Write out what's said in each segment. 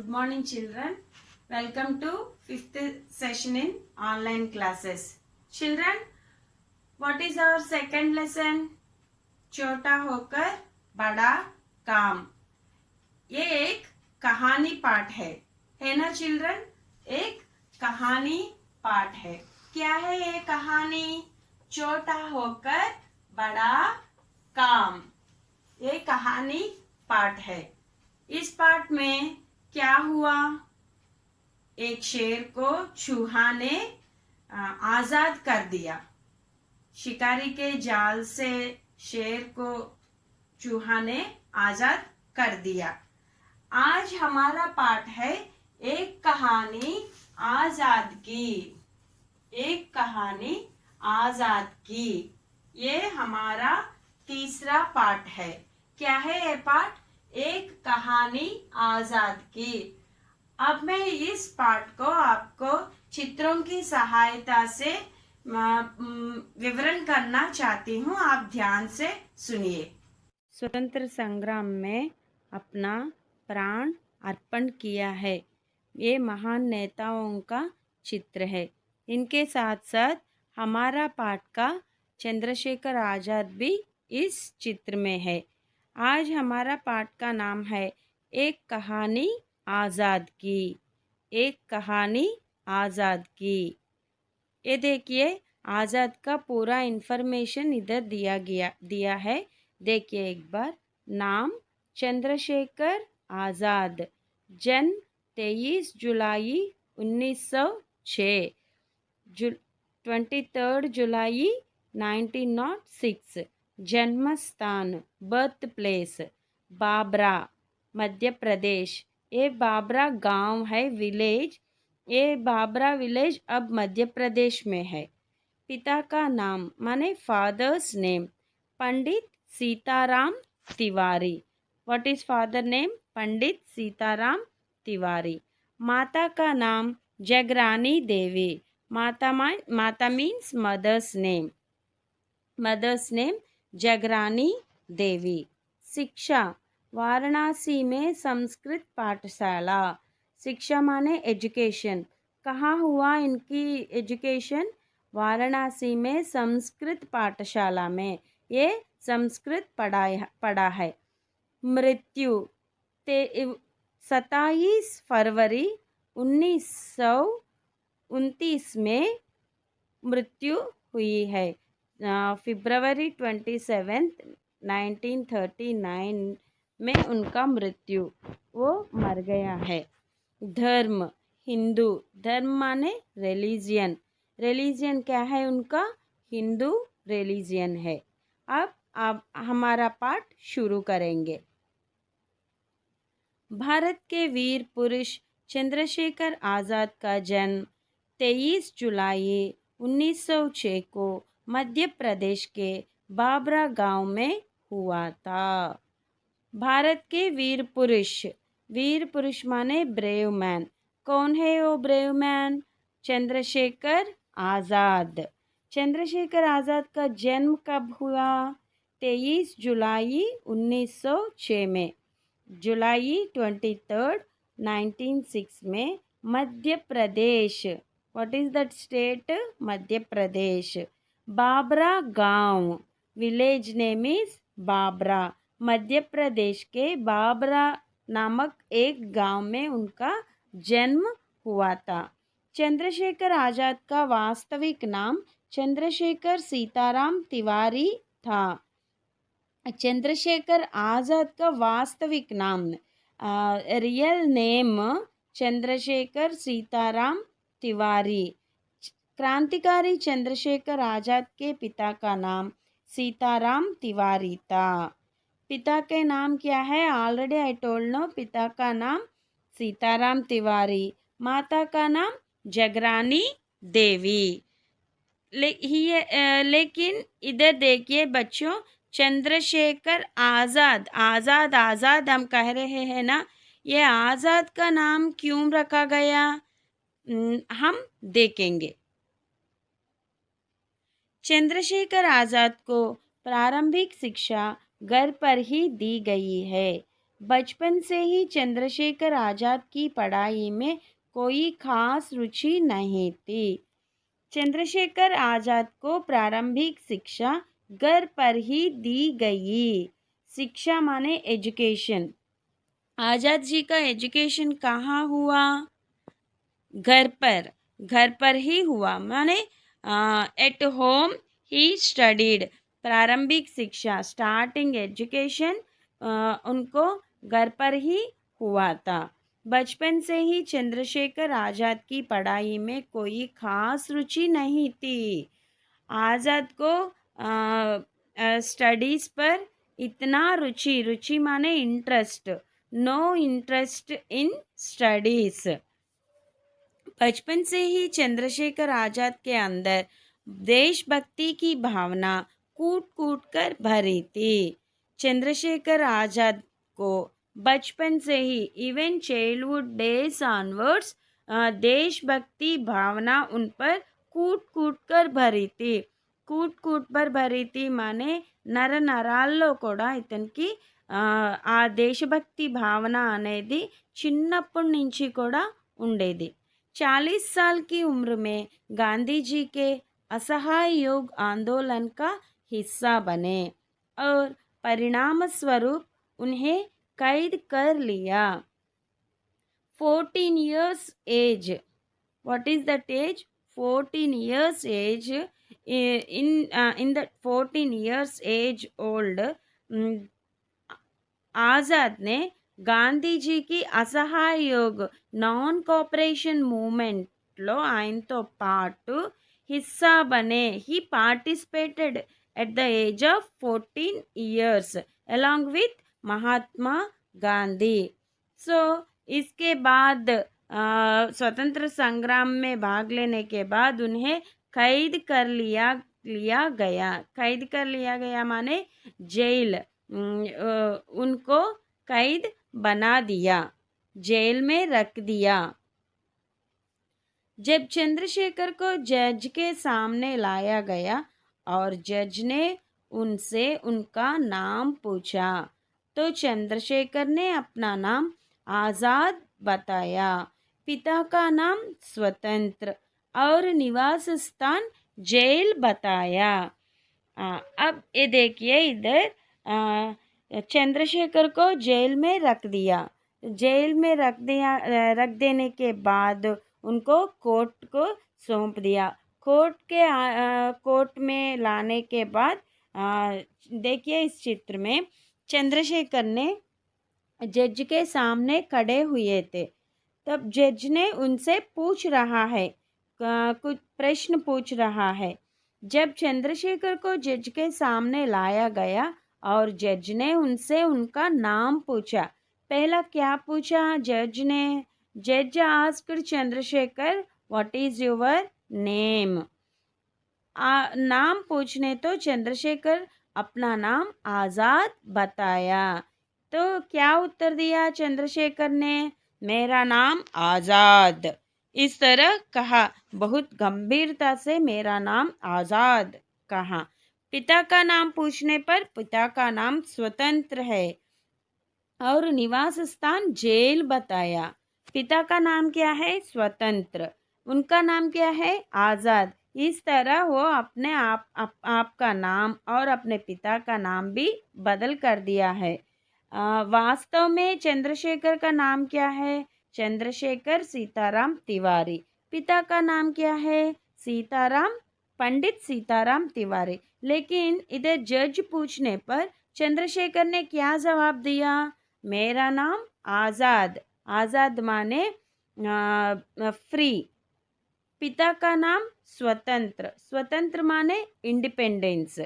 Good morning, children. Welcome to fifth session in online classes. Children, what is our second lesson? छोटा होकर बड़ा काम. ये एक कहानी पाठ है ना चिल्ड्रन? एक कहानी पाठ है. क्या है ये कहानी? छोटा होकर बड़ा काम. ये कहानी पाठ है. इस पाठ में क्या हुआ? एक शेर को चूहा ने आजाद कर दिया. शिकारी के जाल से शेर को चूहा ने आजाद कर दिया. आज हमारा पाठ है एक कहानी आजाद की. एक कहानी आजाद की. ये हमारा तीसरा पाठ है. क्या है ये पाठ? एक कहानी आजाद की. अब मैं इस पाठ को आपको चित्रों की सहायता से विवरण करना चाहती हूँ. आप ध्यान से सुनिए. स्वतंत्र संग्राम में अपना प्राण अर्पण किया है. ये महान नेताओं का चित्र है. इनके साथ साथ हमारा पाठ का चंद्रशेखर आजाद भी इस चित्र में है. आज हमारा पाठ का नाम है एक कहानी आज़ाद की. एक कहानी आज़ाद की. ये देखिए, आज़ाद का पूरा इन्फॉर्मेशन इधर दिया है. देखिए एक बार. नाम चंद्रशेखर आज़ाद. जन्म 23 जुलाई 1906. 23 जुलाई 1906. जन्म स्थान बर्थ प्लेस बाबरा मध्य प्रदेश. ये बाबरा गांव है, विलेज. ये बाबरा विलेज अब मध्य प्रदेश में है. पिता का नाम माने father's name Pandit Sitaram Tiwari. What is father name? Pandit Sitaram Tiwari. माता का नाम जगरानी देवी. माता means mother's name. Mother's name Jagrani Devi. शिक्षा वाराणसी में संस्कृत पाठशाला. शिक्षा माने एजुकेशन. कहाँ हुआ इनकी एजुकेशन? वाराणसी में संस्कृत पाठशाला में ये संस्कृत पढ़ा है. मृत्यु 27 फरवरी 1929 में मृत्यु हुई है. फरवरी 27 1939 में उनका मृत्यु, वो मर गया है. धर्म हिंदू. धर्म माने रिलीजियन. रिलीजियन क्या है उनका? हिंदू रिलीजियन है. अब हमारा पाठ शुरू करेंगे. भारत के वीर पुरुष चंद्रशेखर आज़ाद का जन्म 23 जुलाई 1906 को मध्य प्रदेश के बाबरा गांव में हुआ था. भारत के वीर पुरुष. वीर पुरुष माने ब्रेव मैन. कौन है वो ब्रेव मैन? चंद्रशेखर आज़ाद. चंद्रशेखर आज़ाद का जन्म कब हुआ? 23 जुलाई 1906 में. जुलाई 23 1906 में Madhya Pradesh. What is that state? Madhya Pradesh. Babra गांव. Village name is Babra. Madhya Pradesh के बाबरा नामक एक गांव में उनका जन्म हुआ था. चंद्रशेखर आज़ाद का वास्तविक नाम चंद्रशेखर सीताराम तिवारी था. चंद्रशेखर आज़ाद का वास्तविक नाम रियल नेम चंद्रशेखर सीताराम तिवारी. क्रांतिकारी चंद्रशेखर आज़ाद के पिता का नाम सीताराम तिवारी था. पिता के नाम क्या है? Already I told no. पिता का नाम सीताराम तिवारी. माता का नाम जगरानी देवी. लेकिन इधर देखिए बच्चों, चंद्रशेखर आज़ाद. आज़ाद आज़ाद हम कह रहे हैं ना, ये आज़ाद का नाम क्यों रखा गया हम देखेंगे. चंद्रशेखर आज़ाद को प्रारंभिक शिक्षा घर पर ही दी गई है. बचपन से ही चंद्रशेखर आज़ाद की पढ़ाई में कोई खास रुचि नहीं थी। चंद्रशेखर आज़ाद को प्रारंभिक शिक्षा घर पर ही दी गई। शिक्षा माने एजुकेशन। आज़ाद जी का एजुकेशन कहाँ हुआ? घर पर ही हुआ, माने एट होम ही स्टडीड। प्रारंभिक शिक्षा, स्टार्टिंग एजुकेशन उनको घर पर ही हुआ था। बचपन से ही चंद्रशेखर आज़ाद की पढ़ाई में कोई खास रुचि नहीं थी। आज़ाद को स्टडीज़ पर इतना रुचि माने interest, no interest in studies. बचपन से ही चंद्रशेखर आज़ाद के अंदर देशभक्ति की भावना कूट कूट कर भरी थी। चंद्रशेखर आज़ाद को बचपन से ही, इवन चाइल्डहुड डेज ऑनवर्ड्स, देशभक्ति भावना उन पर कूट कूट कर भरी थी। कूट कूट पर भरी थी माने నర నరాల్లో కూడా ఇతనికి ఆ దేశభక్తి భావన అనేది చిన్నప్పటి నుంచి కూడా ఉండేది। 40 साल की उम्र में गांधी जी के असहाय योग आंदोलन का हिस्सा बने और परिणाम स्वरूप उन्हें कैद कर लिया। 14 years age. What is that age? 14 years age. In that 14 years age old, Azad ने గాంధీ జీకి అసహాయ యోగ్ నాన్ కోఆపరేషన్ మూమెంట్లో ఆయనతో పాటు హిస్సా బనే he participated at the age of 14 years along with Mahatma Gandhi. So इसके बाद स्वतंत्र संग्राम में भाग लेने के बाद उन्हें कैद कर लिया गया। कैद कर लिया गया माने जेल, उनको कैद बना दिया, जेल में रख दिया। जब चंद्रशेखर को जज के सामने लाया गया और जज ने उनसे उनका नाम पूछा तो चंद्रशेखर ने अपना नाम आज़ाद बताया, पिता का नाम स्वतंत्र और निवास स्थान जेल बताया। अब ये देखिए इधर चंद्रशेखर को जेल में रख दिया। जेल में रख देने के बाद उनको कोर्ट को सौंप दिया। कोर्ट में लाने के बाद देखिए इस चित्र में चंद्रशेखर ने जज के सामने खड़े हुए थे। तब जज ने उनसे पूछ रहा है, कुछ प्रश्न पूछ रहा है। जब चंद्रशेखर को जज के सामने लाया गया और जज ने उनसे उनका नाम पूछा। पहला क्या पूछा जज ने? जज asked Chandrashekhar what is your name. नाम पूछने तो चंद्रशेखर अपना नाम आज़ाद बताया। तो क्या उत्तर दिया चंद्रशेखर ने? मेरा नाम आज़ाद। इस तरह कहा, बहुत गंभीरता से मेरा नाम आज़ाद कहा। पिता का नाम पूछने पर पिता का नाम स्वतंत्र है और निवास स्थान जेल बताया। पिता का नाम क्या है? स्वतंत्र। उनका नाम क्या है? आज़ाद। इस तरह वो अपने आप का नाम और अपने पिता का नाम भी बदल कर दिया है। वास्तव में चंद्रशेखर का नाम क्या है? चंद्रशेखर सीताराम तिवारी। पिता का नाम क्या है? सीताराम, पंडित सीताराम तिवारी। लेकिन इधर जज पूछने पर चंद्रशेखर ने क्या जवाब दिया? मेरा नाम आज़ाद। आज़ाद माने फ्री। पिता का नाम स्वतंत्र। स्वतंत्र माने इंडिपेंडेंस।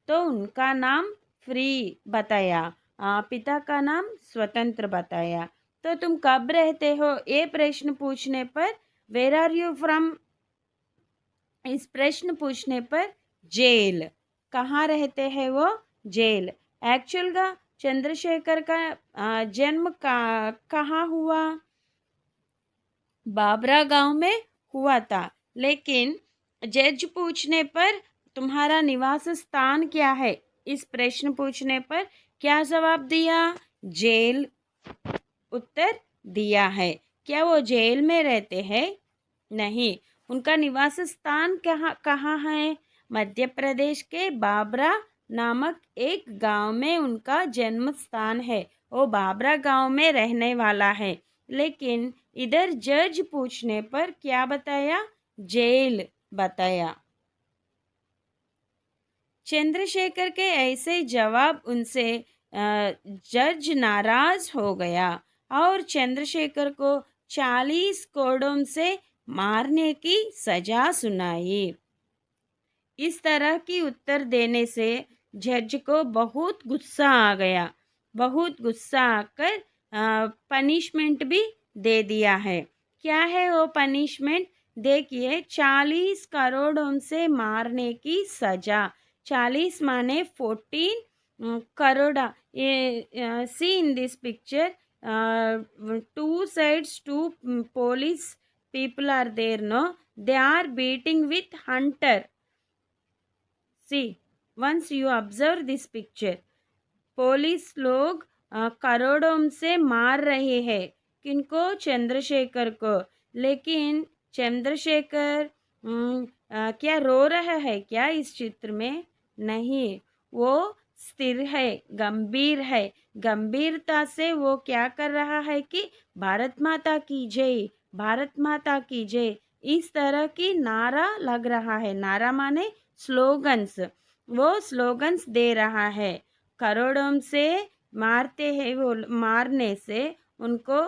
तो उनका नाम फ्री बताया, पिता का नाम स्वतंत्र बताया। तो तुम कब रहते हो? ये प्रश्न पूछने पर वेर आर यू फ्रॉम, इस प्रश्न पूछने पर जेल, कहाँ रहते हैं वो? जेल। एक्चुअल का चंद्रशेखर का जन्म कहाँ हुआ? बाबरा गांव में हुआ था। लेकिन जज पूछने पर तुम्हारा निवास स्थान क्या है, इस प्रश्न पूछने पर क्या जवाब दिया? जेल उत्तर दिया है। क्या वो जेल में रहते हैं? नहीं। उनका निवास स्थान कहाँ है? मध्य प्रदेश के बाबरा नामक एक गांव में उनका जन्म स्थान है। वो बाबरा गांव में रहने वाला है। लेकिन इधर जज पूछने पर क्या बताया? जेल बताया। चंद्रशेखर के ऐसे जवाब उनसे जज नाराज हो गया और चंद्रशेखर को 40 कोड़ों से मारने की सजा सुनाई। इस तरह की उत्तर देने से जज को बहुत गुस्सा आ गया। बहुत गुस्सा आकर पनिशमेंट भी दे दिया है। क्या है वो पनिशमेंट? देखिए, 40 करोड़ों से मारने की सजा। 40 माने 14 करोड़। ये see in this picture, two sides, two police people are there, no? They are beating with hunter. See, once you observe this picture, police लोग करोड़ों से मार रहे हैं। किनको? चंद्रशेखर को। लेकिन चंद्रशेखर क्या रो रहा है क्या इस चित्र में? नहीं, वो स्थिर है, गंभीर है। गंभीरता से वो क्या कर रहा है कि भारत माता की जय, भारत माता की जय, इस तरह की नारा लग रहा है। नारा माने स्लोगन्स। वो स्लोगन्स दे रहा है। करोड़ों से मारते हैं, वो मारने से उनको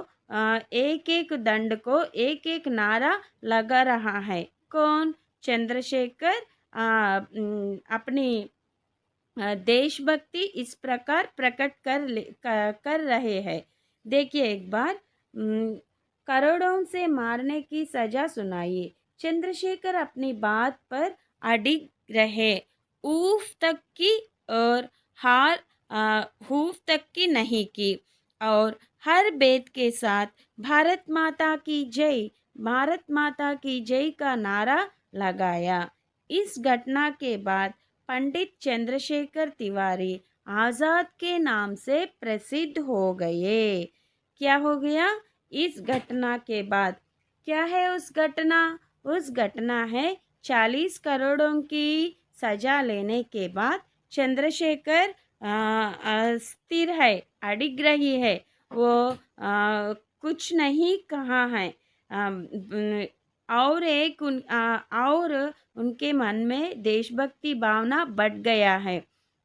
एक एक दंड को एक एक नारा लगा रहा है। कौन? चंद्रशेखर अपनी देशभक्ति इस प्रकार प्रकट कर रहे हैं। देखिए एक बार, करोड़ों से मारने की सजा सुनाई। चंद्रशेखर अपनी बात पर अडिग रहे। ऊफ तक की और हार हूफ तक की नहीं की और हर बेद के साथ भारत माता की जय, भारत माता की जय का नारा लगाया। इस घटना के बाद पंडित चंद्रशेखर तिवारी आज़ाद के नाम से प्रसिद्ध हो गए। क्या हो गया? इस घटना के बाद क्या है उस घटना? उस घटना है 40 करोड़ों की सजा लेने के बाद चंद्रशेखर स्थिर है, अडिग रही है। वो कुछ नहीं कहा है। और उनके मन में देशभक्ति भावना बढ़ गया है।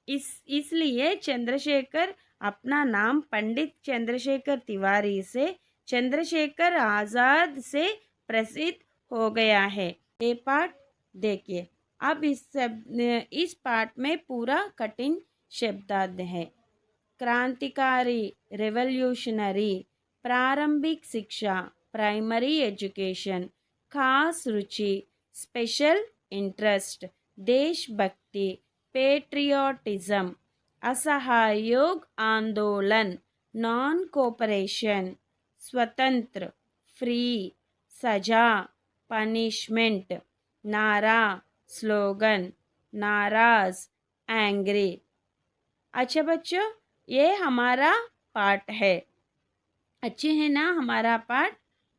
इसलिए चंद्रशेखर अपना नाम पंडित चंद्रशेखर तिवारी से चंद्रशेखर आज़ाद से प्रसिद्ध हो गया है। ये पाठ देखिए। अब इस पाठ में पूरा कठिन शब्दार्थ है। क्रांतिकारी, रेवोल्यूशनरी, प्रारंभिक शिक्षा, प्राइमरी एजुकेशन, खास रुचि, स्पेशल इंटरेस्ट, देशभक्ति, पेट्रियोटिज्म, असहयोग आंदोलन, नॉन कोऑपरेशन, स्वतंत्र, फ्री, सजा, पनिशमेंट, नारा, स्लोगन, नाराज, एंग्री। अच्छा बच्चों, ये हमारा पाठ है। अच्छे है ना हमारा पाठ?